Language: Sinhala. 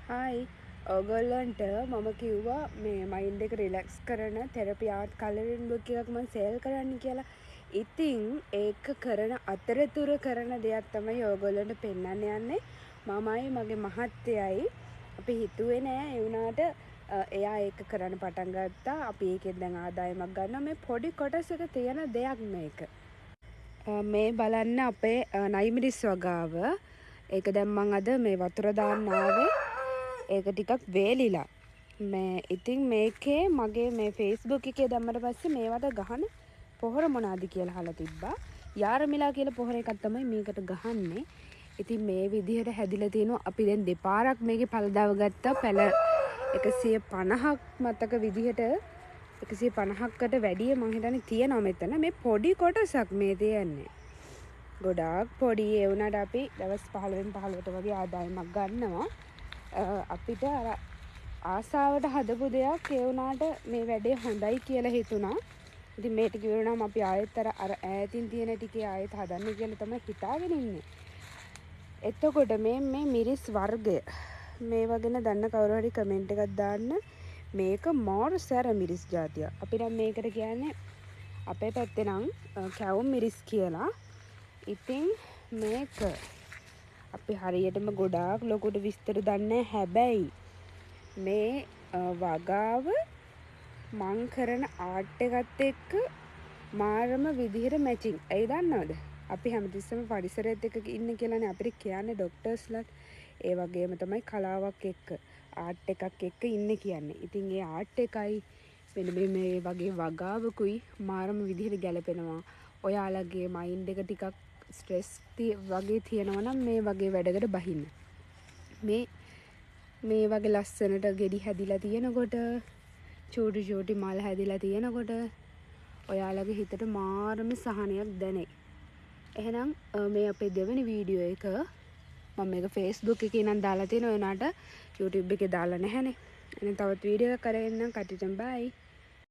හායි ඔයගොල්ලන්ට මම කිව්වා මේ මයින්ඩ් එක රිලැක්ස් කරන තෙරපි ආර්ට් කලරින් බුක් එකක් මම සේල් කරන්න කියලා. ඉතින් ඒක කරන අතරතුර කරන දෙයක් තමයි ඔයගොල්ලන්ට පෙන්වන්න යන්නේ. මමයි මගේ මහත්තයයි අපි හිතුවේ නෑ ඒ වුණාට එයා ඒක කරන්න පටන් ගත්තා. අපි ඒකෙන් දැන් ආදායමක් ගන්නවා. මේ පොඩි කොටසක තියෙන දෙයක් මේක. මේ බලන්න අපේ නයිමිරිස් වගාව. ඒක දැන් මං අද මේ වතුර දාන්න ආවේ. ඒක ටිකක් වේලිලා. මේ ඉතින් මේකේ මගේ මේ Facebook එකේ දැම්මට පස්සේ මේවට ගහන පොහොර මොනවාද කියලා අහලා තිබ්බා. යාරමිලා කියලා පොහොර එකක් තමයි මේකට ගහන්නේ. ඉතින් මේ විදිහට හැදිලා තිනවා. අපි දැන් දෙපාරක් මේකේ පළදාව ගත්තා. පැල 150ක් මතක විදිහට 150කට වැඩිය මං හිතන්නේ තියෙනවා මෙතන. මේ පොඩි කොටසක් මේ තියන්නේ. ගොඩාක් පොඩි ඒ වුණාට අපි දවස් 15න් 15ට වගේ ආදායමක් ගන්නවා. අපිට ආසාවට හදපු දෙයක් ඒ වුණාට මේ වැඩේ හොඳයි කියලා හිතුණා. ඉතින් මේට කිව්වනම් අපි ආයෙත් අර ඈතින් තියෙන ටිකේ ආයෙත් හදන්න කියලා තමයි හිතාගෙන ඉන්නේ. එතකොට මේ මිරිස් වර්ගය මේවා ගැන දන්න කවුරු හරි කමෙන්ට් එකක් දාන්න. මේක මෝර් සැර මිරිස් జాතියක්. අපි දැන් මේකට කියන්නේ අපේ පැත්තේ නම් කැවුම් මිරිස් කියලා. ඉතින් මේක අපි හරියටම ගොඩාක් ලොකුට විස්තර දන්නේ හැබැයි මේ වගාව මං කරන ආර්ට් එකත් එක්ක මාරම විදිහට මැචින්. ඇයි දන්නවද? අපි හැමතිස්සෙම පරිසරයත් එක්ක ඉන්න කියලානේ අපිට කියන්නේ ડોක්ටර්ස්ලාත්. ඒ වගේම තමයි කලාවක් එක්ක ආර්ට් එකක් එක්ක ඉන්න කියන්නේ. ඉතින් ඒ ආර්ට් එකයි මෙන්න මේ වගේ වගාවකුයි මාරම විදිහට ගැලපෙනවා. ඔයාලගේ මයින්ඩ් එක ටිකක් ස්ට්‍රෙස් වගේ තියෙනවා නම් මේ වගේ වැඩකට බහින්න. මේ වගේ ලස්සනට ගෙඩි හැදිලා තියෙනකොට චූටි මල් හැදිලා තියෙනකොට ඔයාලගේ හිතට මාරම සහනයක් දැනේ. එහෙනම් මේ අපේ දෙවෙනි වීඩියෝ එක මම මේක Facebook එකේ නම් දාලා තියෙනවා. ඒනාට YouTube එකේ දාලා නැහැනේ. එහෙනම් තවත් වීඩියෝ එකක් කරගෙන එන්නම්. කටිටම් බයි.